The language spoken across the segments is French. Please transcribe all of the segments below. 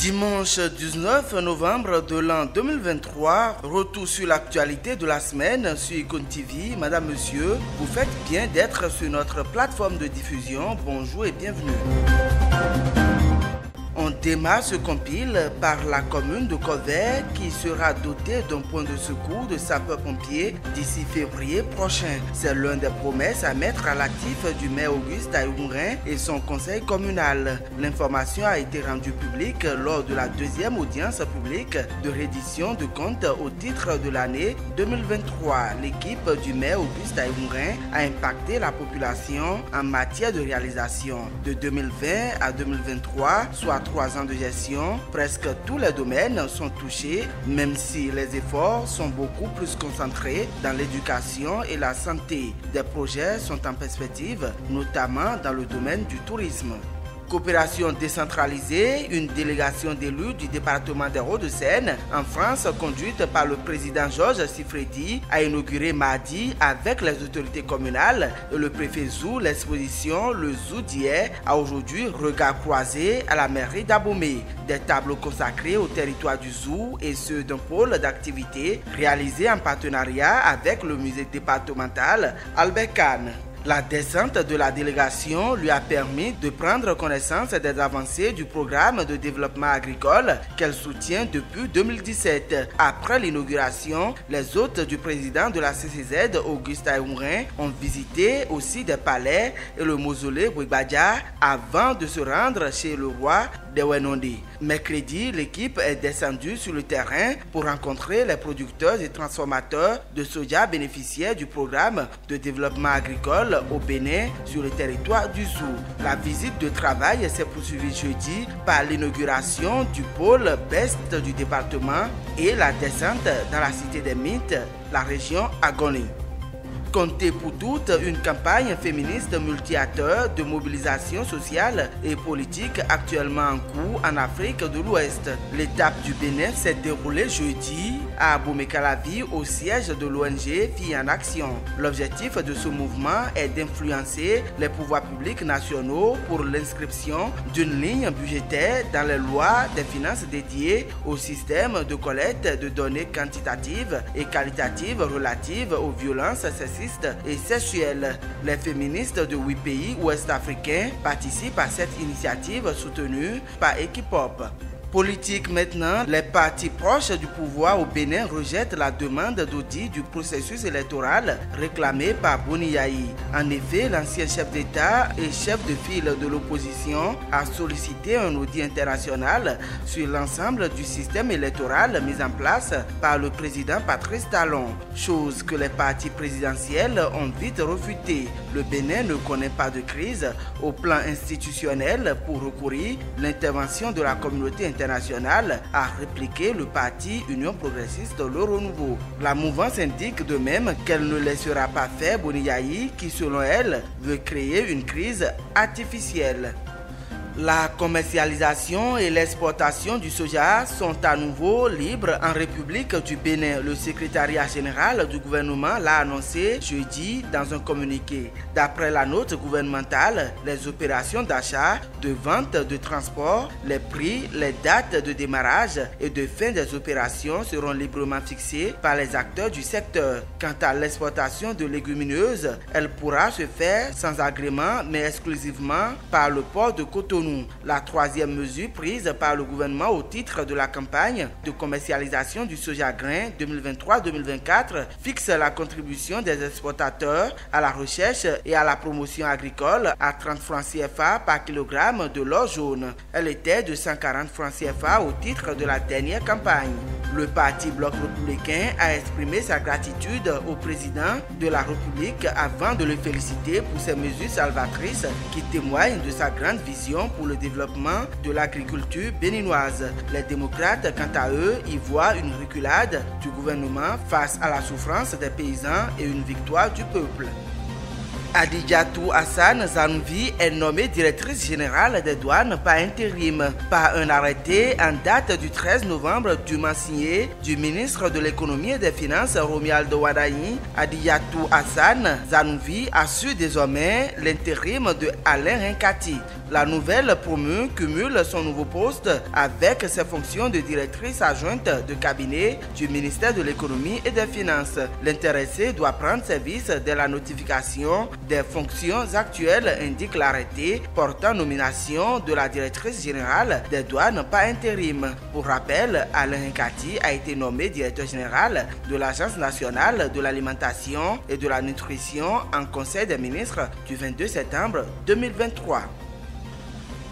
Dimanche 19 novembre de l'an 2023, retour sur l'actualité de la semaine sur Icon TV. Madame, Monsieur, vous faites bien d'être sur notre plateforme de diffusion. Bonjour et bienvenue. On démarre ce compile par la commune de Corvey qui sera dotée d'un point de secours de sapeurs-pompiers d'ici février prochain. C'est l'une des promesses à mettre à l'actif du maire Auguste Ayourin et son conseil communal. L'information a été rendue publique lors de la deuxième audience publique de reddition de comptes au titre de l'année 2023. L'équipe du maire Auguste Ayourin a impacté la population en matière de réalisation. De 2020 à 2023, soit 3 ans de gestion, presque tous les domaines sont touchés, même si les efforts sont beaucoup plus concentrés dans l'éducation et la santé. Des projets sont en perspective, notamment dans le domaine du tourisme. Coopération décentralisée, une délégation d'élus du département des Hauts-de-Seine en France, conduite par le président Georges Siffredi, a inauguré mardi avec les autorités communales et le préfet Zou l'exposition Le Zoo d'hier a aujourd'hui regard croisé à la mairie d'Abomey. Des tableaux consacrés au territoire du Zoo et ceux d'un pôle d'activité réalisé en partenariat avec le musée départemental Albert Kahn. La descente de la délégation lui a permis de prendre connaissance des avancées du programme de développement agricole qu'elle soutient depuis 2017. Après l'inauguration, les hôtes du président de la CCZ, Auguste Ayourin, ont visité aussi des palais et le mausolée Bouigbadja avant de se rendre chez le roi de Wenondé. Mercredi, l'équipe est descendue sur le terrain pour rencontrer les producteurs et transformateurs de soja bénéficiaires du programme de développement agricole au Bénin sur le territoire du Zou. La visite de travail s'est poursuivie jeudi par l'inauguration du pôle Best du département et la descente dans la cité des Mythes, la région Agoni. Comptez pour toutes une campagne féministe multi-acteurs de mobilisation sociale et politique actuellement en cours en Afrique de l'Ouest. L'étape du Bénin s'est déroulée jeudi à Abomey-Calavi au siège de l'ONG Filles en Action. L'objectif de ce mouvement est d'influencer les pouvoirs publics nationaux pour l'inscription d'une ligne budgétaire dans les lois des finances dédiées au système de collecte de données quantitatives et qualitatives relatives aux violences sexistes et sexuelles. Les féministes de 8 pays ouest-africains participent à cette initiative soutenue par Equipop. Politique maintenant, les partis proches du pouvoir au Bénin rejettent la demande d'audit du processus électoral réclamée par Boni Yayi. En effet, l'ancien chef d'État et chef de file de l'opposition a sollicité un audit international sur l'ensemble du système électoral mis en place par le président Patrice Talon, chose que les partis présidentiels ont vite refutée. Le Bénin ne connaît pas de crise au plan institutionnel pour recourir à l'intervention de la communauté internationale, a répliqué le parti Union progressiste Le Renouveau. La mouvance indique de même qu'elle ne laissera pas faire Boni Yayi qui, selon elle, veut créer une crise artificielle. La commercialisation et l'exportation du soja sont à nouveau libres en République du Bénin. Le secrétariat général du gouvernement l'a annoncé jeudi dans un communiqué. D'après la note gouvernementale, les opérations d'achat, de vente, de transport, les prix, les dates de démarrage et de fin des opérations seront librement fixées par les acteurs du secteur. Quant à l'exportation de légumineuses, elle pourra se faire sans agrément mais exclusivement par le port de Cotonou. La troisième mesure prise par le gouvernement au titre de la campagne de commercialisation du soja grain 2023-2024 fixe la contribution des exportateurs à la recherche et à la promotion agricole à 30 francs CFA par kilogramme de l'or jaune. Elle était de 140 francs CFA au titre de la dernière campagne. Le parti Bloc républicain a exprimé sa gratitude au président de la République avant de le féliciter pour ces mesures salvatrices qui témoignent de sa grande vision pour le développement de l'agriculture béninoise. Les démocrates, quant à eux, y voient une reculade du gouvernement face à la souffrance des paysans et une victoire du peuple. Adidjatou Hassan Zanouvi est nommée directrice générale des douanes par intérim par un arrêté en date du 13 novembre dûment signé du ministre de l'économie et des finances Romuald Wardani. Adidjatou Hassan Zanouvi assure désormais l'intérim de Alain Hinkati. La nouvelle promue cumule son nouveau poste avec ses fonctions de directrice adjointe de cabinet du ministère de l'économie et des finances. L'intéressé doit prendre service dès la notification des fonctions actuelles, indique l'arrêté portant nomination de la directrice générale des douanes par intérim. Pour rappel, Alain Hinkati a été nommé directeur général de l'Agence nationale de l'alimentation et de la nutrition en Conseil des ministres du 22 septembre 2023.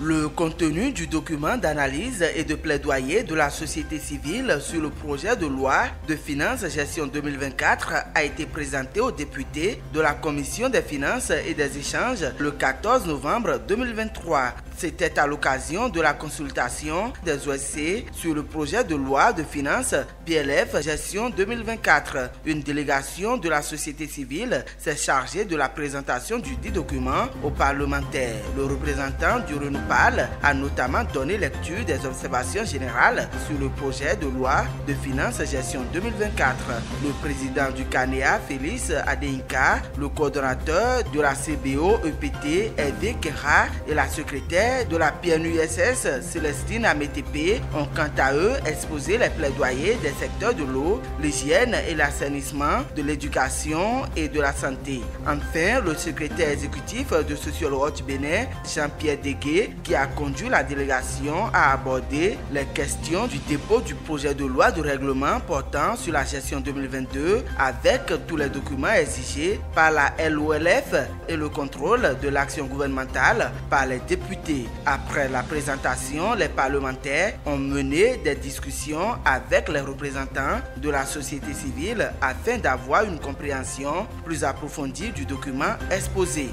Le contenu du document d'analyse et de plaidoyer de la société civile sur le projet de loi de finances gestion 2024 a été présenté aux députés de la Commission des finances et des échanges le 14 novembre 2023. C'était à l'occasion de la consultation des OSC sur le projet de loi de finances PLF gestion 2024. Une délégation de la société civile s'est chargée de la présentation du dit document aux parlementaires. Le représentant du RENUPAL a notamment donné lecture des observations générales sur le projet de loi de finances gestion 2024. Le président du CANEA, Félix Adéinka, le coordonnateur de la CBO EPT, Hervé Kera, et la secrétaire de la PNUSS, Célestine Amétépé, ont quant à eux exposé les plaidoyers des secteurs de l'eau, l'hygiène et l'assainissement, de l'éducation et de la santé. Enfin, le secrétaire exécutif de Social Watch Bénin, Jean-Pierre Degué, qui a conduit la délégation à aborder les questions du dépôt du projet de loi de règlement portant sur la gestion 2022 avec tous les documents exigés par la LOLF et le contrôle de l'action gouvernementale par les députés. Après la présentation, les parlementaires ont mené des discussions avec les représentants de la société civile afin d'avoir une compréhension plus approfondie du document exposé.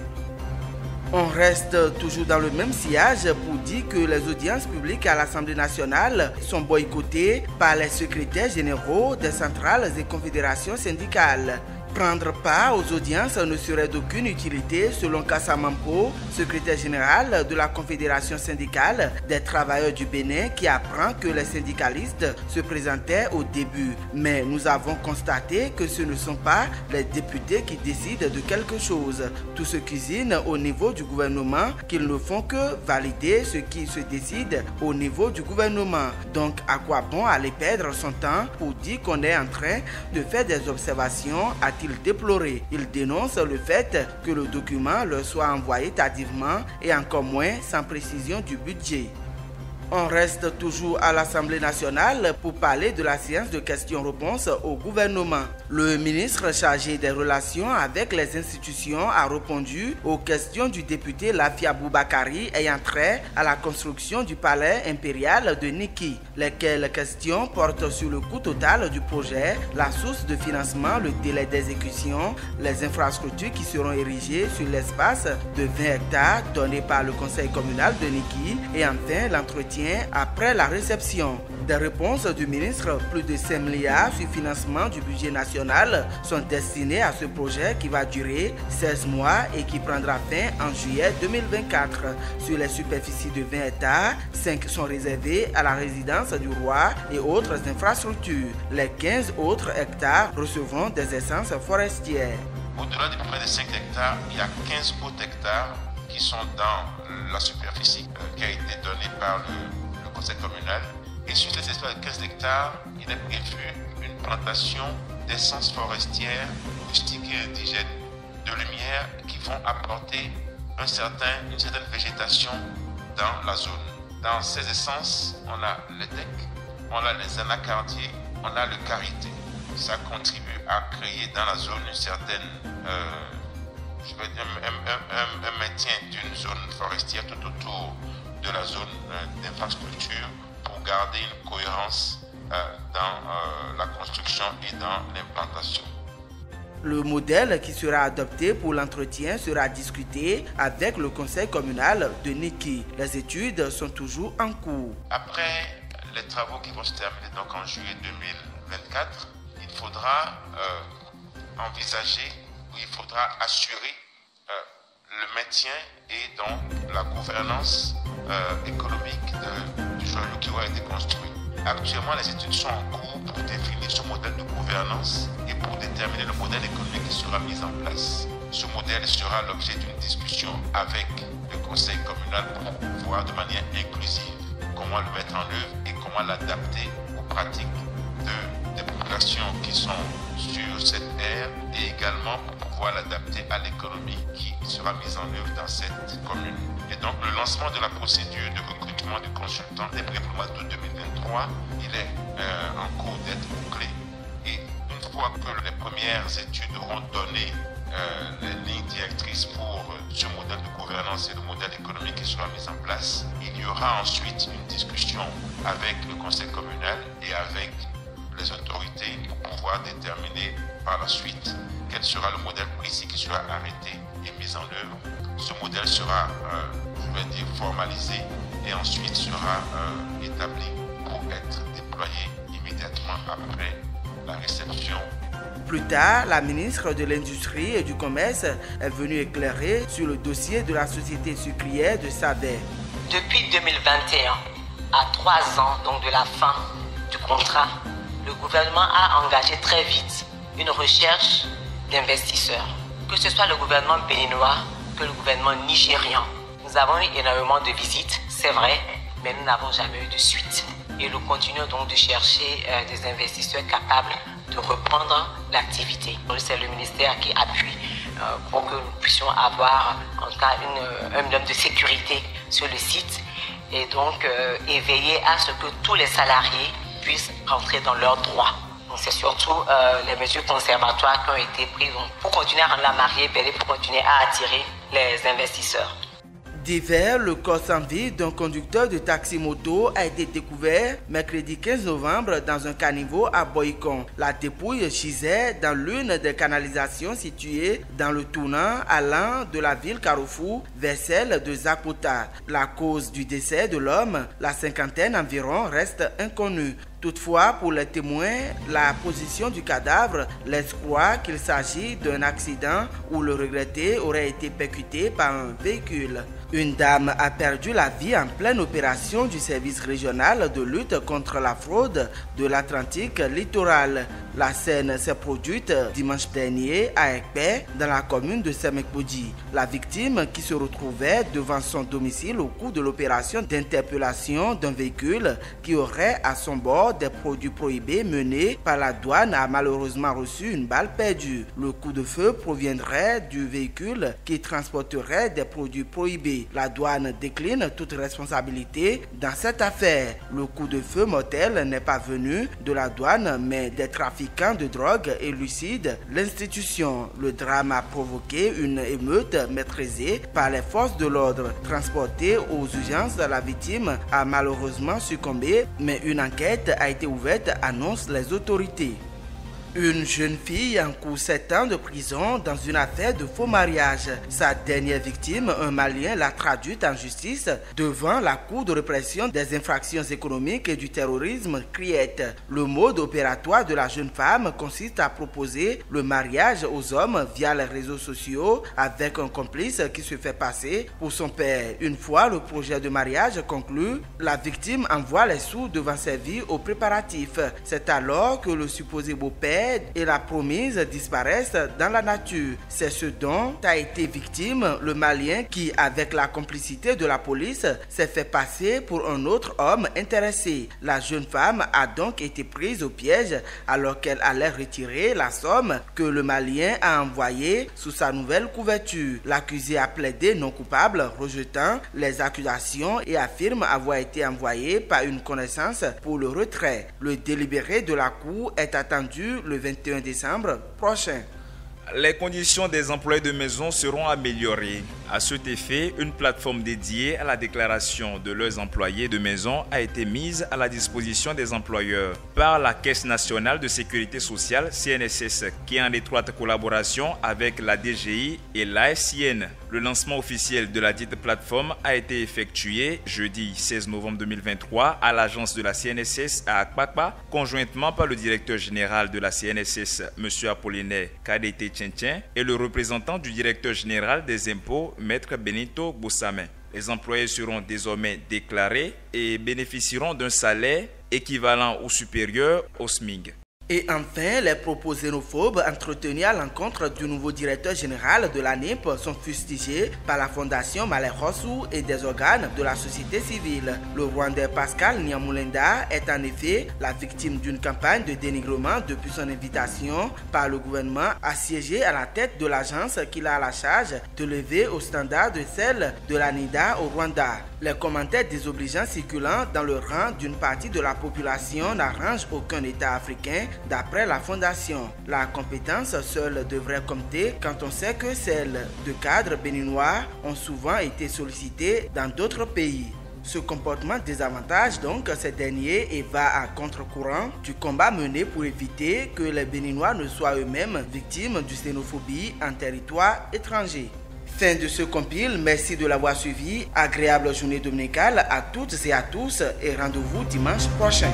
On reste toujours dans le même sillage pour dire que les audiences publiques à l'Assemblée nationale sont boycottées par les secrétaires généraux des centrales et confédérations syndicales. Prendre part aux audiences ne serait d'aucune utilité selon Kassa Mampo, secrétaire général de la Confédération syndicale des travailleurs du Bénin, qui apprend que les syndicalistes se présentaient au début. Mais nous avons constaté que ce ne sont pas les députés qui décident de quelque chose. Tout se cuisine au niveau du gouvernement, qu'ils ne font que valider ce qui se décide au niveau du gouvernement. Donc à quoi bon aller perdre son temps pour dire qu'on est en train de faire des observations, a-t-il déploré. Il dénonce le fait que le document leur soit envoyé tardivement et encore moins sans précision du budget. On reste toujours à l'Assemblée nationale pour parler de la séance de questions-réponses au gouvernement. Le ministre chargé des relations avec les institutions a répondu aux questions du député Lafia Boubakari ayant trait à la construction du palais impérial de Niki. Lesquelles questions portent sur le coût total du projet, la source de financement, le délai d'exécution, les infrastructures qui seront érigées sur l'espace de 20 hectares donné par le conseil communal de Niki et enfin l'entretien après la réception. Des réponses du ministre, plus de 5 milliards sur financement du budget national sont destinées à ce projet qui va durer 16 mois et qui prendra fin en juillet 2024. Sur les superficies de 20 hectares, 5 sont réservés à la résidence du roi et autres infrastructures. Les 15 autres hectares recevront des essences forestières. Au-delà de près de 5 hectares, il y a 15 autres hectares qui sont dans la superficie qui a été donnée par le conseil communal. Et sur cet espace de 15 hectares, il est prévu une plantation d'essences forestières, rustiques et indigènes, de lumière qui vont apporter une certaine végétation dans la zone. Dans ces essences, on a les tecs, on a les anacardiers, on a le karité. Ça contribue à créer dans la zone une certaine un maintien d'une zone forestière tout autour de la zone d'infrastructure pour garder une cohérence dans la construction et dans l'implantation. Le modèle qui sera adopté pour l'entretien sera discuté avec le conseil communal de Niki. Les études sont toujours en cours. Après les travaux qui vont se terminer donc en juillet 2024, il faudra envisager, il faudra assurer le maintien et donc la gouvernance économique du joyau qui aura été construit. Actuellement, les études sont en cours pour définir ce modèle de gouvernance et pour déterminer le modèle économique qui sera mis en place. Ce modèle sera l'objet d'une discussion avec le conseil communal pour voir de manière inclusive comment le mettre en œuvre et comment l'adapter aux pratiques des populations qui sont sur cette aire et également pour pouvoir l'adapter à l'économie qui sera mise en œuvre dans cette commune. Et donc le lancement de la procédure de recrutement du consultant est prévu pour le mois d'août 2023. Il est en cours d'être bouclé et une fois que les premières études auront donné les lignes directrices pour ce modèle de gouvernance et le modèle économique qui sera mis en place, il y aura ensuite une discussion avec le conseil communal et avec les autorités pour pouvoir déterminer par la suite quel sera le modèle précis qui sera arrêté et mis en œuvre. Ce modèle sera, formalisé et ensuite sera établi pour être déployé immédiatement après la réception. Plus tard, la ministre de l'Industrie et du Commerce est venue éclairer sur le dossier de la société sucrière de Savè. Depuis 2021, à 3 ans donc de la fin du contrat, le gouvernement a engagé très vite une recherche d'investisseurs. Que ce soit le gouvernement béninois que le gouvernement nigérian. Nous avons eu énormément de visites, c'est vrai, mais nous n'avons jamais eu de suite. Et nous continuons donc de chercher des investisseurs capables de reprendre l'activité. C'est le ministère qui appuie pour que nous puissions avoir en tout cas un minimum de sécurité sur le site et donc veiller à ce que tous les salariés puissent rentrer dans leurs droits. Donc c'est surtout les mesures conservatoires qui ont été prises pour continuer à rendre la mariée belle et pour continuer à attirer les investisseurs. D'hiver, le corps sans vie d'un conducteur de taxi-moto a été découvert mercredi 15 novembre dans un caniveau à Boycon. La dépouille gisait dans l'une des canalisations situées dans le tournant allant de la ville Carrefour vers celle de Zakota. La cause du décès de l'homme, la cinquantaine environ, reste inconnue. Toutefois, pour les témoins, la position du cadavre laisse croire qu'il s'agit d'un accident où le regretté aurait été percuté par un véhicule. Une dame a perdu la vie en pleine opération du service régional de lutte contre la fraude de l'Atlantique littoral. La scène s'est produite dimanche dernier à Ekpé, dans la commune de Semekbodji. La victime, qui se retrouvait devant son domicile au cours de l'opération d'interpellation d'un véhicule qui aurait à son bord des produits prohibés menée par la douane, a malheureusement reçu une balle perdue. Le coup de feu proviendrait du véhicule qui transporterait des produits prohibés. La douane décline toute responsabilité dans cette affaire. Le coup de feu mortel n'est pas venu de la douane mais des trafiquants de drogue élucident l'institution. Le drame a provoqué une émeute maîtrisée par les forces de l'ordre. Transportée aux urgences, la victime a malheureusement succombé, mais une enquête a été ouverte, annoncent les autorités. Une jeune fille encourt 7 ans de prison dans une affaire de faux mariage. Sa dernière victime, un Malien, l'a traduite en justice devant la Cour de répression des infractions économiques et du terrorisme, CRIET. Le mode opératoire de la jeune femme consiste à proposer le mariage aux hommes via les réseaux sociaux avec un complice qui se fait passer pour son père. Une fois le projet de mariage conclu, la victime envoie les sous devant servir aux préparatifs. C'est alors que le supposé beau-père et la promise disparaissent dans la nature. C'est ce dont a été victime le Malien qui, avec la complicité de la police, s'est fait passer pour un autre homme intéressé. La jeune femme a donc été prise au piège alors qu'elle allait retirer la somme que le Malien a envoyée sous sa nouvelle couverture. L'accusé a plaidé non coupable, rejetant les accusations et affirme avoir été envoyé par une connaissance pour le retrait. Le délibéré de la cour est attendu le 21 décembre prochain. Les conditions des employés de maison seront améliorées. À cet effet, une plateforme dédiée à la déclaration de leurs employés de maison a été mise à la disposition des employeurs par la Caisse nationale de sécurité sociale CNSS, qui est en étroite collaboration avec la DGI et l'ASIN. Le lancement officiel de la dite plateforme a été effectué jeudi 16 novembre 2023 à l'agence de la CNSS à Akpakpa, conjointement par le directeur général de la CNSS, M. Apollinaire Kadete Tchentchen, et le représentant du directeur général des impôts, Maître Benito Bossamin. Les employés seront désormais déclarés et bénéficieront d'un salaire équivalent ou supérieur au SMIC. Et enfin, les propos xénophobes entretenus à l'encontre du nouveau directeur général de l'ANIP sont fustigés par la fondation Malais Rossou et des organes de la société civile. Le Rwandais Pascal Nyamulenda est en effet la victime d'une campagne de dénigrement depuis son invitation par le gouvernement à siéger à la tête de l'agence qu'il a à la charge de lever au standard de celle de l'ANIDA au Rwanda. Les commentaires désobligeants circulant dans le rang d'une partie de la population n'arrangent aucun État africain. D'après la fondation, la compétence seule devrait compter quand on sait que celles de cadres béninois ont souvent été sollicitées dans d'autres pays. Ce comportement désavantage donc ces derniers et va à contre-courant du combat mené pour éviter que les Béninois ne soient eux-mêmes victimes de xénophobie en territoire étranger. Fin de ce compile, merci de l'avoir suivi, agréable journée dominicale à toutes et à tous et rendez-vous dimanche prochain.